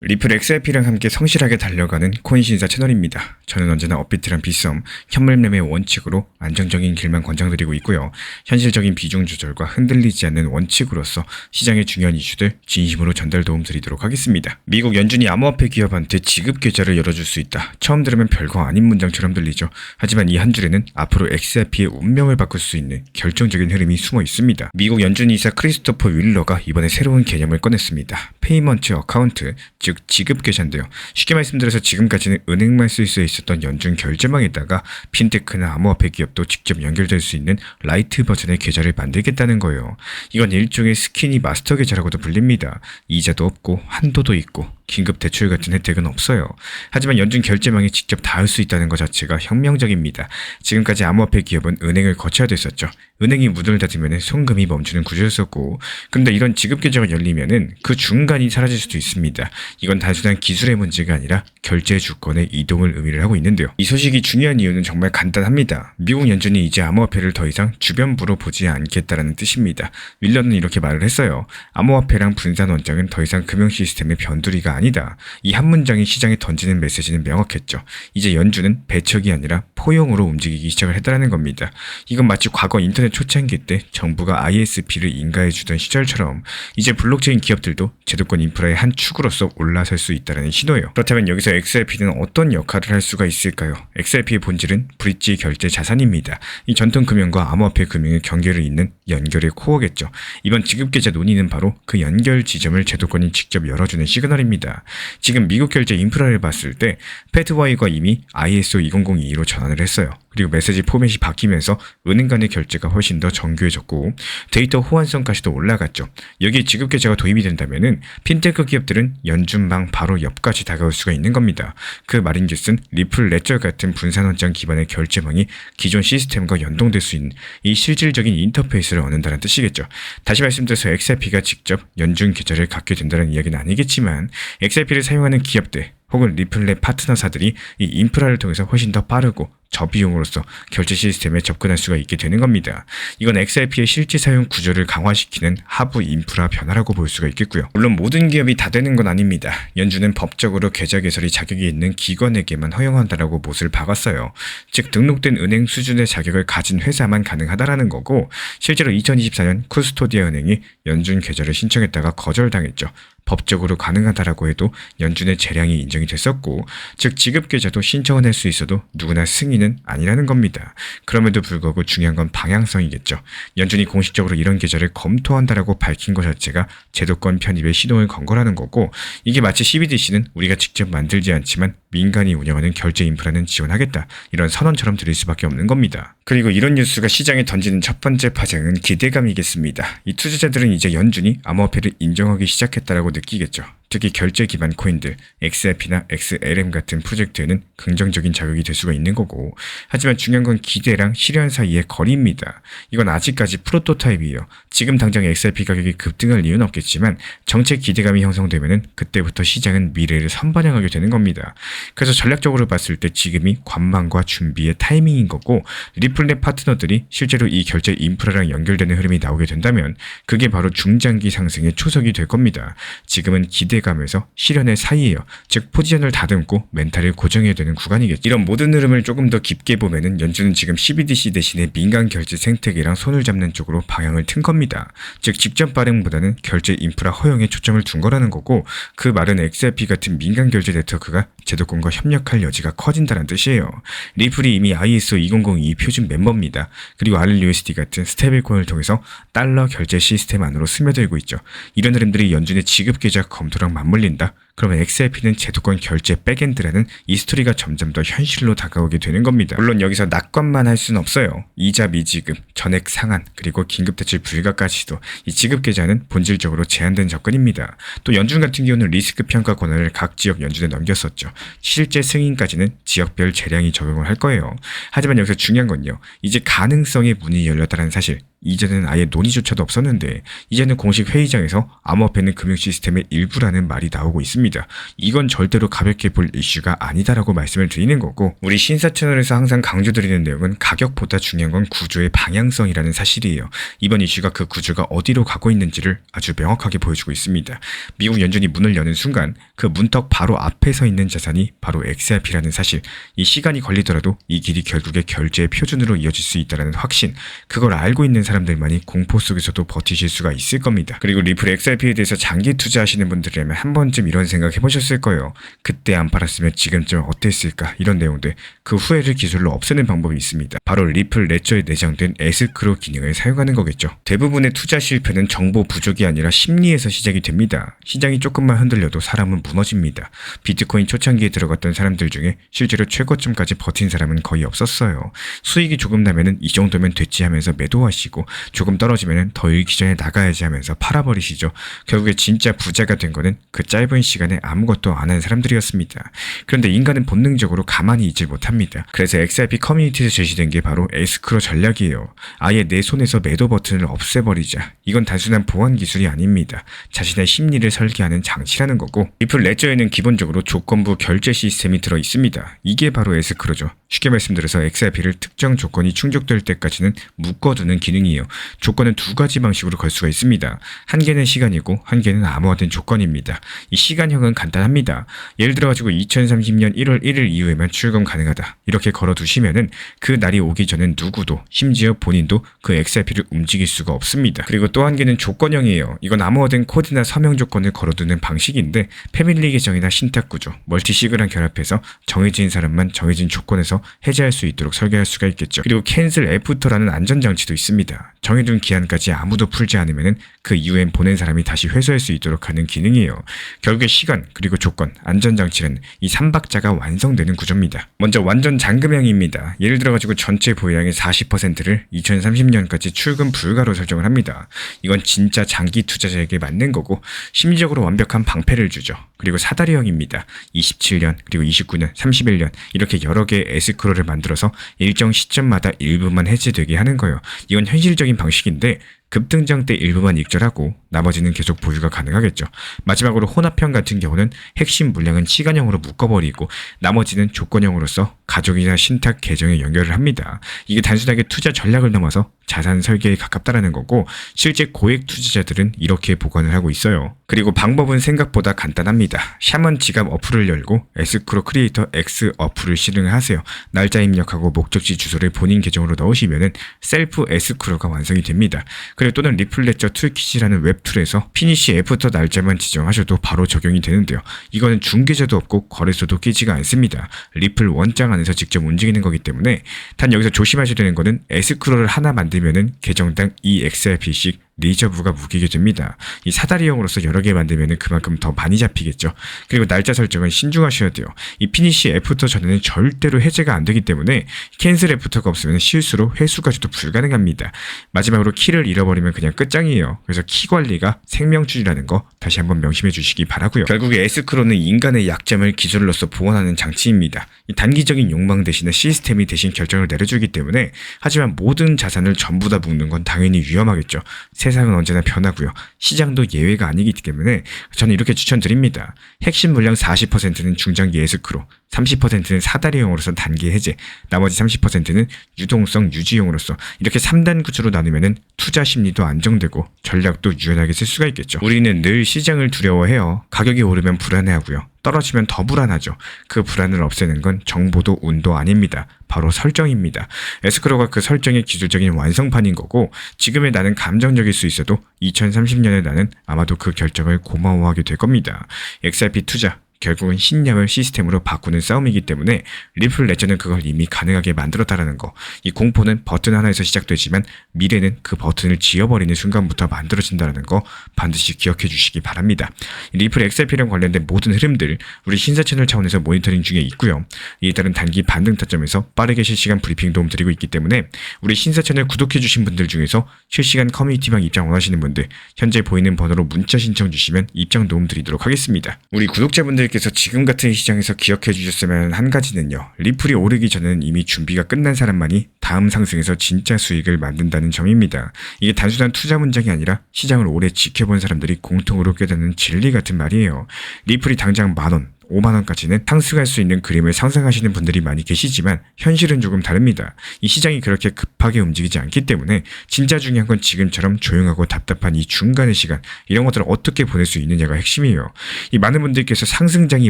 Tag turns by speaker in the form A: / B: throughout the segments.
A: 리플 XRP랑 함께 성실하게 달려가는 코인 신사 채널입니다. 저는 언제나 업비트랑 빗썸, 현물매매 원칙으로 안정적인 길만 권장드리고 있고요. 현실적인 비중 조절과 흔들리지 않는 원칙으로서 시장의 중요한 이슈들 진심으로 전달 도움 드리도록 하겠습니다. 미국 연준이 암호화폐 기업한테 지급 계좌를 열어줄 수 있다. 처음 들으면 별거 아닌 문장처럼 들리죠. 하지만 이 한 줄에는 앞으로 XRP의 운명을 바꿀 수 있는 결정적인 흐름이 숨어 있습니다. 미국 연준 이사 크리스토퍼 윌러가 이번에 새로운 개념을 꺼냈습니다. 페이먼트 어카운트, 즉 지급 계좌인데요. 쉽게 말씀드려서 지금까지는 은행만 쓸 수 있었던 연준 결제망에다가 핀테크나 암호화폐 기업도 직접 연결될 수 있는 라이트 버전의 계좌를 만들겠다는 거예요. 이건 일종의 스키니 마스터 계좌라고도 불립니다. 이자도 없고 한도도 있고 긴급 대출 같은 혜택은 없어요. 하지만 연준 결제망에 직접 닿을 수 있다는 것 자체가 혁명적입니다. 지금까지 암호화폐 기업은 은행을 거쳐야 됐었죠. 은행이 문을 닫으면 송금이 멈추는 구조였었고, 그런데 이런 지급 계좌가 열리면은 그 중간이 사라질 수도 있습니다. 이건 단순한 기술의 문제가 아니라 결제 주권의 이동을 의미를 하고 있는데요. 이 소식이 중요한 이유는 정말 간단합니다. 미국 연준이 이제 암호화폐를 더 이상 주변부로 보지 않겠다라는 뜻입니다. 윌러는 이렇게 말을 했어요. 암호화폐랑 분산 원장은 더 이상 금융 시스템의 변두리가 아니다. 이 한 문장이 시장에 던지는 메시지는 명확했죠. 이제 연준은 배척이 아니라 포용으로 움직이기 시작을 했다는 겁니다. 이건 마치 과거 인터넷 초창기 때 정부가 ISP를 인가해주던 시절처럼 이제 블록체인 기업들도 제도권 인프라의 한 축으로서 올라설 수 있다는 신호예요. 그렇다면 여기서 XRP는 어떤 역할을 할 수가 있을까요? XRP의 본질은 브릿지 결제 자산입니다. 이 전통 금융과 암호화폐 금융의 경계를 잇는 연결의 코어겠죠. 이번 지급계좌 논의는 바로 그 연결 지점을 제도권이 직접 열어주는 시그널입니다. 지금 미국 결제 인프라를 봤을 때 패드와이가 이미 ISO 2002로 전환을 했어요. 그리고 메시지 포맷이 바뀌면서 은행 간의 결제가 훨씬 더 정교해졌고 데이터 호환성까지도 올라갔죠. 여기에 지급계좌가 도입이 된다면은 핀테크 기업들은 연준망 바로 옆까지 다가올 수가 있는 겁니다. 그 말인즉슨 리플 레저 같은 분산원장 기반의 결제망이 기존 시스템과 연동될 수 있는 이 실질적인 인터페이스를 얻는다는 뜻이겠죠. 다시 말씀드려서 XRP가 직접 연준 계좌를 갖게 된다는 이야기는 아니겠지만 XRP를 사용하는 기업들 혹은 리플렛 파트너사들이 이 인프라를 통해서 훨씬 더 빠르고 저비용으로서 결제 시스템에 접근할 수가 있게 되는 겁니다. 이건 XRP의 실제 사용 구조를 강화시키는 하부 인프라 변화라고 볼 수가 있겠고요. 물론 모든 기업이 다 되는 건 아닙니다. 연준은 법적으로 계좌 개설이 자격이 있는 기관에게만 허용한다라고 못을 박았어요. 즉 등록된 은행 수준의 자격을 가진 회사만 가능하다라는 거고, 실제로 2024년 쿠스토디아 은행이 연준 계좌를 신청했다가 거절당했죠. 법적으로 가능하다라고 해도 연준의 재량이 인정이 됐었고, 즉 지급 계좌도 신청은 할 수 있어도 누구나 승인은 아니라는 겁니다. 그럼에도 불구하고 중요한 건 방향성이겠죠. 연준이 공식적으로 이런 계좌를 검토한다라고 밝힌 것 자체가 제도권 편입의 시동을 건 거라는 거고, 이게 마치 CBDC는 우리가 직접 만들지 않지만 민간이 운영하는 결제 인프라는 지원하겠다, 이런 선언처럼 들릴 수밖에 없는 겁니다. 그리고 이런 뉴스가 시장에 던지는 첫 번째 파장은 기대감이겠습니다. 이 투자자들은 이제 연준이 암호화폐를 인정하기 시작했다라고 느끼겠죠. 특히 결제 기반 코인들, XRP나 XLM 같은 프로젝트에는 긍정적인 자극이 될 수가 있는 거고, 하지만 중요한 건 기대랑 실현 사이의 거리입니다. 이건 아직까지 프로토타입이에요. 지금 당장 XRP 가격이 급등할 이유는 없겠지만 정책 기대감이 형성되면은 그때부터 시장은 미래를 선반영하게 되는 겁니다. 그래서 전략적으로 봤을 때 지금이 관망과 준비의 타이밍인 거고, 리플렛 파트너들이 실제로 이 결제 인프라랑 연결되는 흐름이 나오게 된다면 그게 바로 중장기 상승의 초석이 될 겁니다. 지금은 기대감에서 실현의 사이예요. 즉 포지션을 다듬고 멘탈을 고정해야 되는 구간이겠죠. 이런 모든 흐름을 조금 더 깊게 보면은 연준은 지금 CBDC 대신에 민간 결제 생태계랑 손을 잡는 쪽으로 방향을 튼 겁니다. 즉 직접 발행보다는 결제 인프라 허용에 초점을 둔 거라는 거고, 그 말은 XRP 같은 민간 결제 네트워크가 제도권과 협력할 여지가 커진다는 뜻이에요. 리플이 이미 ISO 2002 표준 멤버입니다. 그리고 RLUSD 같은 스테이블코인을 통해서 달러 결제 시스템 안으로 스며들고 있죠. 이런 흐름들이 연준의 지급 계좌 검토랑 맞물린다? 그러면 XRP는 제도권 결제 백엔드라는 이 스토리가 점점 더 현실로 다가오게 되는 겁니다. 물론 여기서 낙관만 할 수는 없어요. 이자 미지급, 전액 상환, 그리고 긴급대출 불가까지도 이 지급 계좌는 본질적으로 제한된 접근입니다. 또 연준 같은 경우는 리스크 평가 권한을 각 지역 연준에 넘겼었죠. 실제 승인까지는 지역별 재량이 적용을 할 거예요. 하지만 여기서 중요한 건요, 이제 가능성의 문이 열렸다는 사실, 이전에는 아예 논의조차도 없었는데 이제는 공식 회의장에서 암호화폐는 금융 시스템의 일부라는 말이 나오고 있습니다. 이건 절대로 가볍게 볼 이슈가 아니다라고 말씀을 드리는 거고, 우리 신사 채널에서 항상 강조드리는 내용은 가격보다 중요한 건 구조의 방향성이라는 사실이에요. 이번 이슈가 그 구조가 어디로 가고 있는지를 아주 명확하게 보여주고 있습니다. 미국 연준이 문을 여는 순간 그 문턱 바로 앞에 서 있는 자산이 바로 XRP라는 사실, 이 시간이 걸리더라도 이 길이 결국에 결제의 표준으로 이어질 수 있다는 확신, 그걸 알고 있는 사람들만이 공포 속에서도 버티실 수가 있을 겁니다. 그리고 리플 XRP에 대해서 장기 투자하시는 분들이라면 한 번쯤 이런 생각 해보셨을 거예요. 그때 안 팔았으면 지금쯤 어땠을까, 이런 내용들. 그 후회를 기술로 없애는 방법이 있습니다. 바로 리플 레저에 내장된 에스크로 기능을 사용하는 거겠죠. 대부분의 투자 실패는 정보 부족이 아니라 심리에서 시작이 됩니다. 시장이 조금만 흔들려도 사람은 무너집니다. 비트코인 초창기에 들어갔던 사람들 중에 실제로 최고점까지 버틴 사람은 거의 없었어요. 수익이 조금 나면은 이 정도면 됐지 하면서 매도하시고, 조금 떨어지면은 더 잃기 전에 나가야지 하면서 팔아버리시죠. 결국에 진짜 부자가 된 거는 그 짧은 시간에 아무것도 안 한 사람들이었습니다. 그런데 인간은 본능적으로 가만히 있질 못합니다. 그래서 XRP 커뮤니티에서 제시된 게 바로 에스크로 전략이에요. 아예 내 손에서 매도 버튼을 없애버리자. 이건 단순한 보안 기술이 아닙니다. 자신의 심리를 설계하는 장치라는 거고, 리플 레저에는 기본적으로 조건부 결제 시스템이 들어 있습니다. 이게 바로 에스크로죠. 쉽게 말씀드려서 XRP를 특정 조건이 충족될 때까지는 묶어두는 기능이에요. 조건은 두 가지 방식으로 걸 수가 있습니다. 한 개는 시간이고 한 개는 암호화된 조건입니다. 이 시간형은 간단합니다. 예를 들어가지고 2030년 1월 1일 이후에만 출금 가능하다, 이렇게 걸어두시면은 그 날이 오기 전엔 누구도, 심지어 본인도 그 XRP를 움직일 수가 없습니다. 그리고 또 한 개는 조건형이에요. 이건 암호화된 코드나 서명 조건을 걸어두는 방식인데, 패밀리 계정이나 신탁 구조, 멀티시그랑 결합해서 정해진 사람만 정해진 조건에서 해제할 수 있도록 설계할 수가 있겠죠. 그리고 캔슬 애프터라는 안전장치도 있습니다. 정해둔 기한까지 아무도 풀지 않으면은 그 이후엔 보낸 사람이 다시 회수할 수 있도록 하는 기능이에요. 결국에 시간, 그리고 조건, 안전장치는 이 3박자가 완성되는 구조입니다. 먼저 완전 잔금형입니다. 예를 들어가지고 전체 보유량의 40%를 2030년까지 출금 불가로 설정을 합니다. 이건 진짜 장기 투자자에게 맞는 거고, 심리적으로 완벽한 방패를 주죠. 그리고 사다리형입니다. 27년, 그리고 29년, 31년 이렇게 여러 개의 에스크로를 만들어서 일정 시점마다 일부만 해제되게 하는 거예요. 이건 현실적인 방식인데 급등장 때 일부만 익절하고 나머지는 계속 보유가 가능하겠죠. 마지막으로 혼합형 같은 경우는 핵심 물량은 시간형으로 묶어버리고 나머지는 조건형으로서 가족이나 신탁 계정에 연결을 합니다. 이게 단순하게 투자 전략을 넘어서 자산 설계에 가깝다라는 거고, 실제 고액 투자자들은 이렇게 보관을 하고 있어요. 그리고 방법은 생각보다 간단합니다. 샤먼 지갑 어플을 열고 에스크로 크리에이터 X 어플을 실행을 하세요. 날짜 입력하고 목적지 주소를 본인 계정으로 넣으시면은 셀프 에스크로가 완성이 됩니다. 그리고 또는 리플 레저 툴킷이라는 웹툴에서 피니시 애프터 날짜만 지정하셔도 바로 적용이 되는데요. 이거는 중개자도 없고 거래소도 끼지가 않습니다. 리플 원장 안에서 직접 움직이는 거기 때문에, 단 여기서 조심하셔야 되는 거는 에스크로를 하나 만들면은 계정당 2XRP씩 리저브가 묶이게 됩니다. 이 사다리형으로서 여러 개 만들면 그만큼 더 많이 잡히겠죠. 그리고 날짜 설정은 신중하셔야 돼요. 이 피니시 애프터 전에는 절대로 해제가 안 되기 때문에 캔슬 애프터가 없으면 실수로 회수까지도 불가능합니다. 마지막으로 키를 잃어버리면 그냥 끝장이에요. 그래서 키 관리가 생명줄이라는 거 다시 한번 명심해 주시기 바라고요. 결국에 에스크로는 인간의 약점을 기술로서 보완하는 장치입니다. 이 단기적인 욕망 대신에 시스템이 대신 결정을 내려주기 때문에, 하지만 모든 자산을 전부 다 묶는 건 당연히 위험하겠죠. 세상은 언제나 변하고요. 시장도 예외가 아니기 때문에 저는 이렇게 추천드립니다. 핵심 물량 40%는 중장기 에스크로, 30%는 사다리형으로서 단기 해제, 나머지 30%는 유동성 유지용으로서 이렇게 3단 구조로 나누면은 투자 심리도 안정되고 전략도 유연하게 쓸 수가 있겠죠. 우리는 늘 시장을 두려워해요. 가격이 오르면 불안해하고요. 떨어지면 더 불안하죠. 그 불안을 없애는 건 정보도 운도 아닙니다. 바로 설정입니다. 에스크로가 그 설정의 기술적인 완성판인 거고, 지금의 나는 감정적일 수 있어도 2030년의 나는 아마도 그 결정을 고마워하게 될 겁니다. XRP 투자, 결국은 신념을 시스템으로 바꾸는 싸움이기 때문에 리플 레저는 그걸 이미 가능하게 만들었다라는 거. 이 공포는 버튼 하나에서 시작되지만 미래는 그 버튼을 지워버리는 순간부터 만들어진다는 거 반드시 기억해 주시기 바랍니다. 리플 XRP랑 관련된 모든 흐름들 우리 신사 채널 차원에서 모니터링 중에 있고요. 이에 따른 단기 반등 타점에서 빠르게 실시간 브리핑 도움 드리고 있기 때문에 우리 신사 채널 구독해 주신 분들 중에서 실시간 커뮤니티방 입장 원하시는 분들 현재 보이는 번호로 문자 신청 주시면 입장 도움 드리도록 하겠습니다. 우리 구독자분들 분들께서 지금 같은 시장에서 기억해 주셨으면 한 가지는요. 리플이 오르기 전에는 이미 준비가 끝난 사람만이 다음 상승에서 진짜 수익을 만든다는 점입니다. 이게 단순한 투자 문장이 아니라 시장을 오래 지켜본 사람들이 공통으로 깨닫는 진리 같은 말이에요. 리플이 당장 10,000원, 50,000원까지는 상승할 수 있는 그림을 상상하시는 분들이 많이 계시지만 현실은 조금 다릅니다. 이 시장이 그렇게 급하게 움직이지 않기 때문에 진짜 중요한 건 지금처럼 조용하고 답답한 이 중간의 시간, 이런 것들을 어떻게 보낼 수 있느냐가 핵심이에요. 이 많은 분들께서 상승장이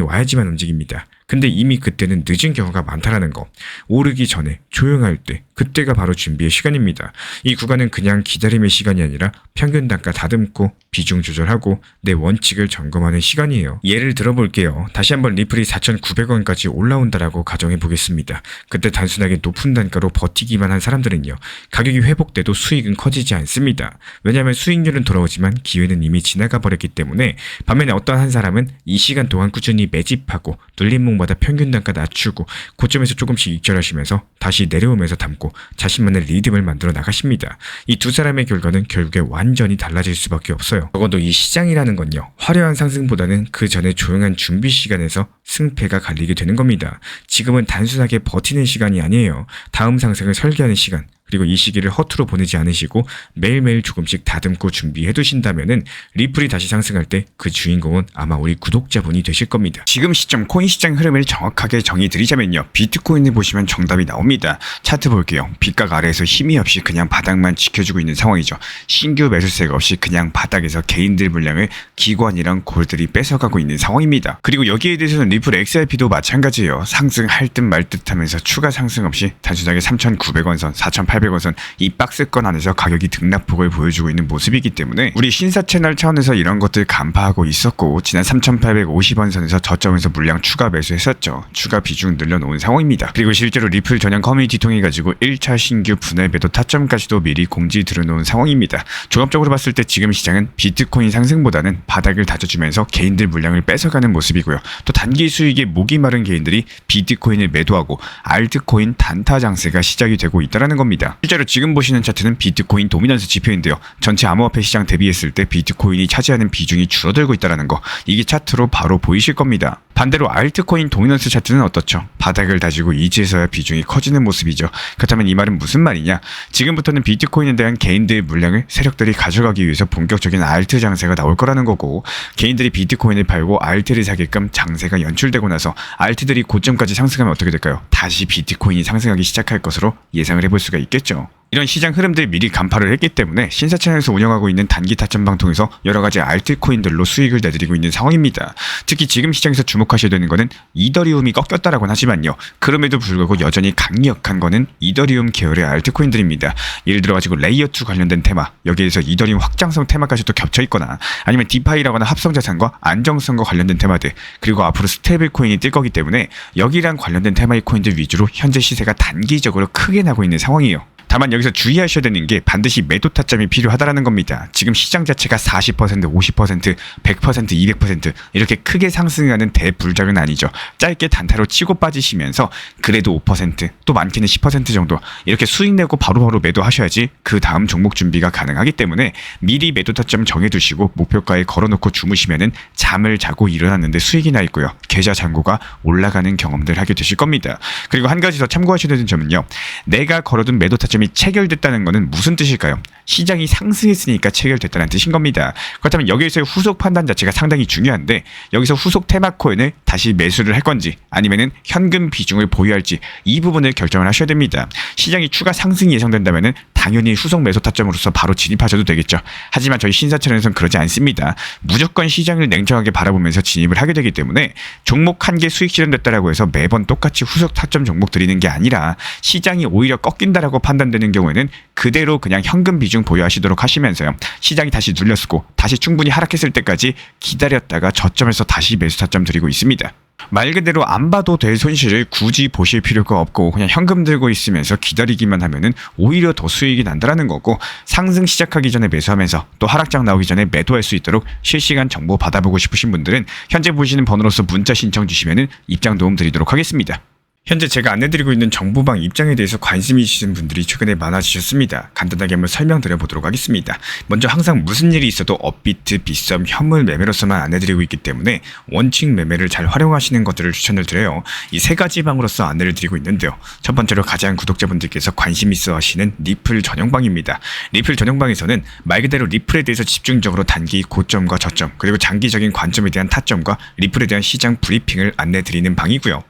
A: 와야지만 움직입니다. 근데 이미 그때는 늦은 경우가 많다라는 거. 오르기 전에 조용할 때, 그때가 바로 준비의 시간입니다. 이 구간은 그냥 기다림의 시간이 아니라 평균 단가 다듬고 비중 조절하고 내 원칙을 점검하는 시간이에요. 예를 들어볼게요. 다시 한번 리플이 4,900원까지 올라온다라고 가정해 보겠습니다. 그때 단순하게 높은 단가로 버티기만 한 사람들은요. 가격이 회복돼도 수익은 커지지 않습니다. 왜냐하면 수익률은 돌아오지만 기회는 이미 지나가 버렸기 때문에, 반면에 어떤 한 사람은 이 시간 동안 꾸준히 매집하고 눌림목마다 평균 단가 낮추고 고점에서 조금씩 익절하시면서 다시 내려오면서 담고 자신만의 리듬을 만들어 나가십니다. 이 두 사람의 결과는 결국에 완전히 달라질 수밖에 없어요. 적어도 이 시장이라는 건요. 화려한 상승보다는 그 전에 조용한 준비 시간에서 승패가 갈리게 되는 겁니다. 지금은 단순하게 버티는 시간이 아니에요. 다음 상승을 설계하는 시간. 그리고 이 시기를 허투루 보내지 않으시고 매일매일 조금씩 다듬고 준비해 두신다면은 리플이 다시 상승할 때 그 주인공은 아마 우리 구독자분이 되실 겁니다. 지금 시점 코인 시장 흐름을 정확하게 정의 드리자면요. 비트코인을 보시면 정답이 나옵니다. 차트 볼게요. 빗각 아래에서 힘이 없이 그냥 바닥만 지켜주고 있는 상황이죠. 신규 매수세가 없이 그냥 바닥에서 개인들 물량을 기관이랑 골들이 뺏어가고 있는 상황입니다. 그리고 여기에 대해서는 리플 XRP도 마찬가지예요. 상승할 듯 말 듯 하면서 추가 상승 없이 단순하게 3,900원 선, 4,800원 선 이 박스권 안에서 가격이 등락폭을 보여주고 있는 모습이기 때문에 우리 신사 채널 차원에서 이런 것들 간파하고 있었고, 지난 3,850원 선에서 저점에서 물량 추가 매수했었죠. 추가 비중 늘려놓은 상황입니다. 그리고 실제로 리플 전용 커뮤니티 통해 가지고 1차 신규 분할 매도 타점까지도 미리 공지 들어놓은 상황입니다. 종합적으로 봤을 때 지금 시장은 비트코인 상승보다는 바닥을 다져주면서 개인들 물량을 뺏어가는 모습이고요. 또 단기 수익에 목이 마른 개인들이 비트코인을 매도하고 알트코인 단타 장세가 시작이 되고 있다는 겁니다. 실제로 지금 보시는 차트는 비트코인 도미넌스 지표인데요. 전체 암호화폐 시장 대비했을 때 비트코인이 차지하는 비중이 줄어들고 있다는 거, 이게 차트로 바로 보이실 겁니다. 반대로 알트코인 도미넌스 차트는 어떻죠? 바닥을 다지고 이제서야 비중이 커지는 모습이죠. 그렇다면 이 말은 무슨 말이냐? 지금부터는 비트코인에 대한 개인들의 물량을 세력들이 가져가기 위해서 본격적인 알트 장세가 나올 거라는 거고, 개인들이 비트코인을 팔고 알트를 사게끔 장세가 연출되고 나서 알트들이 고점까지 상승하면 어떻게 될까요? 다시 비트코인이 상승하기 시작할 것으로 예상을 해볼 수가 있겠죠. 이런 시장 흐름들 미리 간파를 했기 때문에 신사 채널에서 운영하고 있는 단기 타점 방통에서 여러가지 알트코인들로 수익을 내드리고 있는 상황입니다. 특히 지금 시장에서 주목하셔야 되는 거는 이더리움이 꺾였다라고는 하지만요. 그럼에도 불구하고 여전히 강력한 거는 이더리움 계열의 알트코인들입니다. 예를 들어가지고 레이어2 관련된 테마, 여기에서 이더리움 확장성 테마까지도 겹쳐있거나 아니면 디파이라거나 합성자산과 안정성과 관련된 테마들, 그리고 앞으로 스테이블 코인이 뜰 거기 때문에 여기랑 관련된 테마의 코인들 위주로 현재 시세가 단기적으로 크게 나고 있는 상황이에요. 다만 여기서 주의하셔야 되는 게 반드시 매도 타점이 필요하다는 겁니다. 지금 시장 자체가 40%, 50%, 100%, 200% 이렇게 크게 상승하는 대불장은 아니죠. 짧게 단타로 치고 빠지시면서 그래도 5%, 또 많게는 10% 정도 이렇게 수익 내고 바로바로 매도하셔야지 그 다음 종목 준비가 가능하기 때문에 미리 매도 타점 정해두시고 목표가에 걸어놓고 주무시면은 잠을 자고 일어났는데 수익이 나 있고요. 계좌 잔고가 올라가는 경험들 하게 되실 겁니다. 그리고 한 가지 더 참고하셔야 되는 점은요. 내가 걸어둔 매도 타점이 체결됐다는 것은 무슨 뜻일까요? 시장이 상승했으니까 체결됐다는 뜻인 겁니다. 그렇다면 여기에서의 후속 판단 자체가 상당히 중요한데, 여기서 후속 테마코인을 다시 매수를 할 건지 아니면은 현금 비중을 보유할지 이 부분을 결정을 하셔야 됩니다. 시장이 추가 상승이 예상된다면은 당연히 후속 매수 타점으로서 바로 진입하셔도 되겠죠. 하지만 저희 신사채널에서는 그러지 않습니다. 무조건 시장을 냉정하게 바라보면서 진입을 하게 되기 때문에 종목 한 개 수익 실현됐다라고 해서 매번 똑같이 후속 타점 종목 드리는 게 아니라, 시장이 오히려 꺾인다라고 판단되는 경우에는 그대로 그냥 현금 비중 보유하시도록 하시면서요. 시장이 다시 눌렸고 다시 충분히 하락했을 때까지 기다렸다가 저점에서 다시 매수 타점 드리고 있습니다. 말 그대로 안 봐도 될 손실을 굳이 보실 필요가 없고 그냥 현금 들고 있으면서 기다리기만 하면은 오히려 더 수익이 난다라는 거고, 상승 시작하기 전에 매수하면서 또 하락장 나오기 전에 매도할 수 있도록 실시간 정보 받아보고 싶으신 분들은 현재 보시는 번호로서 문자 신청 주시면은 입장 도움 드리도록 하겠습니다. 현재 제가 안내드리고 있는 정보방 입장에 대해서 관심이 있으신 분들이 최근에 많아지셨습니다. 간단하게 한번 설명드려 보도록 하겠습니다. 먼저 항상 무슨 일이 있어도 업비트, 빗썸, 현물 매매로서만 안내드리고 있기 때문에 원칙 매매를 잘 활용하시는 것들을 추천을 드려요. 이 세 가지 방으로서 안내를 드리고 있는데요. 첫 번째로 가장 구독자분들께서 관심 있어 하시는 리플 전용방입니다. 리플 전용방에서는 말 그대로 리플에 대해서 집중적으로 단기 고점과 저점, 그리고 장기적인 관점에 대한 타점과 리플에 대한 시장 브리핑을 안내드리는 방이고요.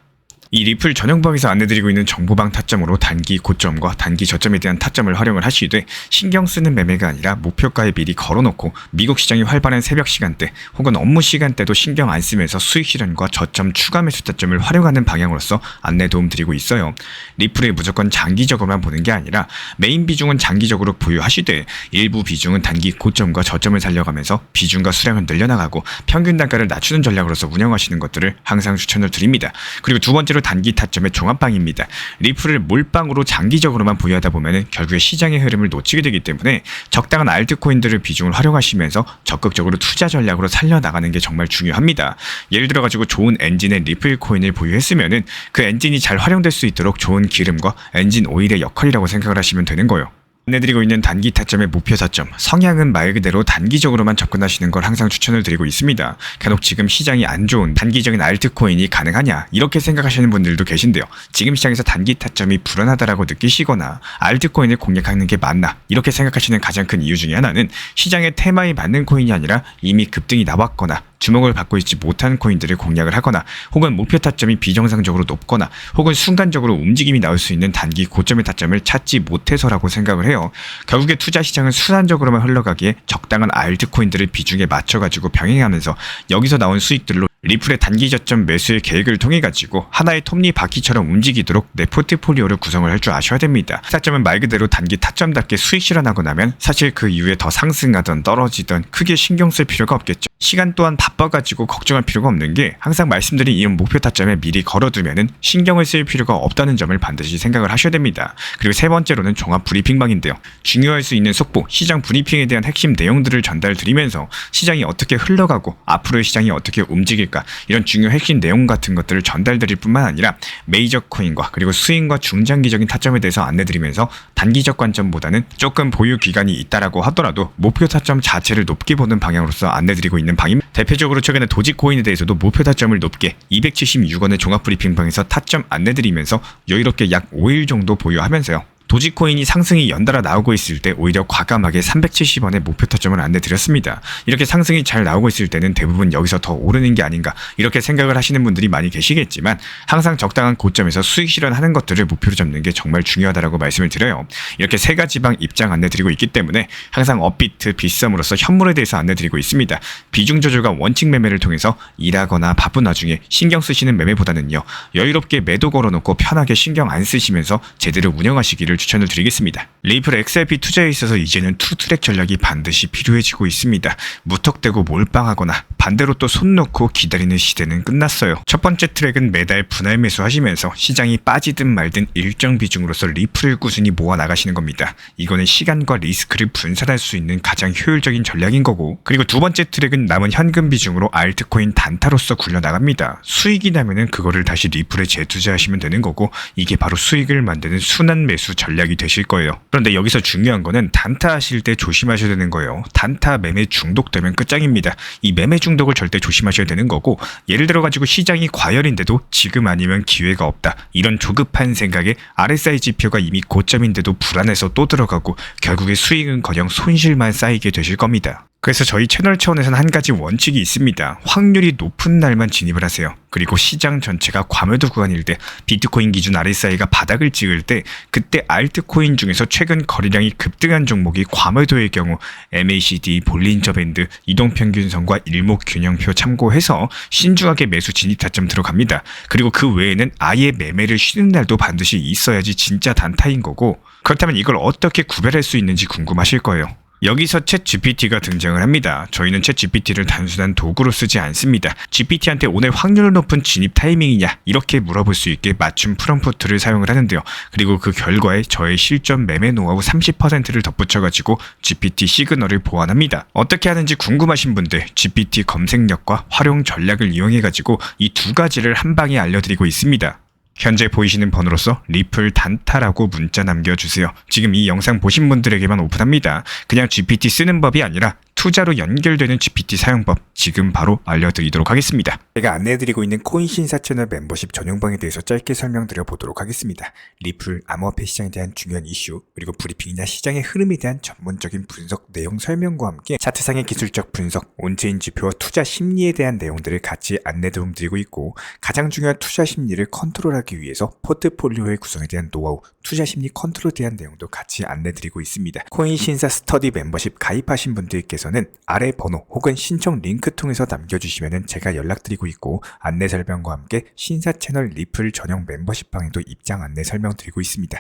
A: 이 리플 전용방에서 안내드리고 있는 정보방 타점으로 단기 고점과 단기 저점에 대한 타점을 활용을 하시되 신경 쓰는 매매가 아니라 목표가에 미리 걸어놓고 미국 시장이 활발한 새벽 시간대 혹은 업무 시간대도 신경 안 쓰면서 수익 실현과 저점 추가 매수 타점을 활용하는 방향으로서 안내 도움 드리고 있어요. 리플에 무조건 장기적으로만 보는 게 아니라 메인 비중은 장기적으로 보유하시되 일부 비중은 단기 고점과 저점을 살려가면서 비중과 수량을 늘려나가고 평균 단가를 낮추는 전략으로서 운영하시는 것들을 항상 추천을 드립니다. 그리고 두 번째로 단기 타점의 종합방입니다. 리플을 몰빵으로 장기적으로만 보유하다 보면 결국에 시장의 흐름을 놓치게 되기 때문에 적당한 알트코인들을 비중을 활용하시면서 적극적으로 투자 전략으로 살려나가는 게 정말 중요합니다. 예를 들어가지고 좋은 엔진의 리플 코인을 보유했으면은 그 엔진이 잘 활용될 수 있도록 좋은 기름과 엔진 오일의 역할이라고 생각을 하시면 되는 거예요. 안내드리고 있는 단기 타점의 목표 타점, 성향은 말 그대로 단기적으로만 접근하시는 걸 항상 추천을 드리고 있습니다. 간혹 지금 시장이 안 좋은 단기적인 알트코인이 가능하냐 이렇게 생각하시는 분들도 계신데요. 지금 시장에서 단기 타점이 불안하다라고 느끼시거나 알트코인을 공략하는 게 맞나 이렇게 생각하시는 가장 큰 이유 중에 하나는 시장의 테마에 맞는 코인이 아니라 이미 급등이 나왔거나 주목을 받고 있지 못한 코인들을 공략을 하거나 혹은 목표 타점이 비정상적으로 높거나 혹은 순간적으로 움직임이 나올 수 있는 단기 고점의 타점을 찾지 못해서라고 생각을 해요. 결국에 투자 시장은 순환적으로만 흘러가기에 적당한 알트코인들을 비중에 맞춰가지고 병행하면서 여기서 나온 수익들로 리플의 단기 저점 매수의 계획을 통해 가지고 하나의 톱니바퀴처럼 움직이도록 내 포트폴리오를 구성을 할 줄 아셔야 됩니다. 타점은 말 그대로 단기 타점답게 수익 실현하고 나면 사실 그 이후에 더 상승하던 떨어지던 크게 신경 쓸 필요가 없겠죠. 시간 또한 바빠가지고 걱정할 필요가 없는 게 항상 말씀드린 이 목표 타점에 미리 걸어두면은 신경을 쓸 필요가 없다는 점을 반드시 생각을 하셔야 됩니다. 그리고 세 번째로는 종합 브리핑방인데요. 중요할 수 있는 속보, 시장 브리핑에 대한 핵심 내용들을 전달 드리면서 시장이 어떻게 흘러가고 앞으로의 시장이 어떻게 움직일까 이런 중요 핵심 내용 같은 것들을 전달드릴 뿐만 아니라 메이저 코인과 그리고 스윙과 중장기적인 타점에 대해서 안내드리면서 단기적 관점보다는 조금 보유 기간이 있다라고 하더라도 목표 타점 자체를 높게 보는 방향으로서 안내드리고 있는 방입니다. 대표적으로 최근에 도지코인에 대해서도 목표 타점을 높게 276원의 종합 브리핑방에서 타점 안내드리면서 여유롭게 약 5일 정도 보유하면서요. 도지코인이 상승이 연달아 나오고 있을 때 오히려 과감하게 370원의 목표 타점을 안내드렸습니다. 이렇게 상승이 잘 나오고 있을 때는 대부분 여기서 더 오르는 게 아닌가 이렇게 생각을 하시는 분들이 많이 계시겠지만 항상 적당한 고점에서 수익 실현하는 것들을 목표로 잡는 게 정말 중요하다고 말씀을 드려요. 이렇게 세 가지 방 입장 안내드리고 있기 때문에 항상 업비트, 빗썸으로서 현물에 대해서 안내드리고 있습니다. 비중 조절과 원칙 매매를 통해서 일하거나 바쁜 와중에 신경 쓰시는 매매보다는요. 여유롭게 매도 걸어놓고 편하게 신경 안 쓰시면서 제대로 운영하시기를 추천을 드리겠습니다. 리플 XRP 투자에 있어서 이제는 투트랙 전략이 반드시 필요해지고 있습니다. 무턱대고 몰빵하거나 반대로 또 손 놓고 기다리는 시대는 끝났어요. 첫 번째 트랙은 매달 분할 매수하시면서 시장이 빠지든 말든 일정 비중으로서 리플을 꾸준히 모아 나가시는 겁니다. 이거는 시간과 리스크를 분산할 수 있는 가장 효율적인 전략인 거고, 그리고 두 번째 트랙은 남은 현금 비중으로 알트코인 단타로서 굴려나갑니다. 수익이 나면은 그거를 다시 리플에 재투자하시면 되는 거고, 이게 바로 수익을 만드는 순환 매수 전략이 되실 거예요. 그런데 여기서 중요한 거는 단타 하실 때 조심하셔야 되는 거예요. 단타 매매 중독되면 끝장입니다. 이 매매 중독을 절대 조심하셔야 되는 거고, 예를 들어가지고 시장이 과열인데도 지금 아니면 기회가 없다, 이런 조급한 생각에 RSI 지표가 이미 고점인데도 불안해서 또 들어가고 결국에 수익은커녕 손실만 쌓이게 되실 겁니다. 그래서 저희 채널 차원에서는 한 가지 원칙이 있습니다. 확률이 높은 날만 진입을 하세요. 그리고 시장 전체가 과매도 구간일 때, 비트코인 기준 RSI가 바닥을 찍을 때, 그때 알트코인 중에서 최근 거래량이 급등한 종목이 과매도의 경우 MACD, 볼린저 밴드, 이동평균선과 일목균형표 참고해서 신중하게 매수 진입 타점 들어갑니다. 그리고 그 외에는 아예 매매를 쉬는 날도 반드시 있어야지 진짜 단타인 거고, 그렇다면 이걸 어떻게 구별할 수 있는지 궁금하실 거예요. 여기서 챗 GPT가 등장을 합니다. 저희는 챗 GPT를 단순한 도구로 쓰지 않습니다. GPT한테 오늘 확률 높은 진입 타이밍이냐 이렇게 물어볼 수 있게 맞춤 프롬프트를 사용을 하는데요. 그리고 그 결과에 저의 실전 매매 노하우 30%를 덧붙여가지고 GPT 시그널을 보완합니다. 어떻게 하는지 궁금하신 분들 GPT 검색력과 활용 전략을 이용해가지고 이 두 가지를 한 방에 알려드리고 있습니다. 현재 보이시는 번호로서 리플 단타라고 문자 남겨주세요. 지금 이 영상 보신 분들에게만 오픈합니다. 그냥 GPT 쓰는 법이 아니라 투자로 연결되는 GPT 사용법 지금 바로 알려드리도록 하겠습니다. 제가 안내해드리고 있는 코인신사 채널 멤버십 전용방에 대해서 짧게 설명드려 보도록 하겠습니다. 리플, 암호화폐 시장에 대한 중요한 이슈, 그리고 브리핑이나 시장의 흐름에 대한 전문적인 분석 내용 설명과 함께 차트상의 기술적 분석, 온체인 지표와 투자 심리에 대한 내용들을 같이 안내 도움드리고 있고, 가장 중요한 투자 심리를 컨트롤하기 위해서 포트폴리오의 구성에 대한 노하우, 투자 심리 컨트롤에 대한 내용도 같이 안내드리고 있습니다. 코인신사 스터디 멤버십 가입하신 분들께서는 아래 번호 혹은 신청 링크 통해서 남겨주시면 제가 연락드리고 있고, 안내 설명과 함께 신사 채널 리플 전용 멤버십 방에도 입장 안내 설명드리고 있습니다.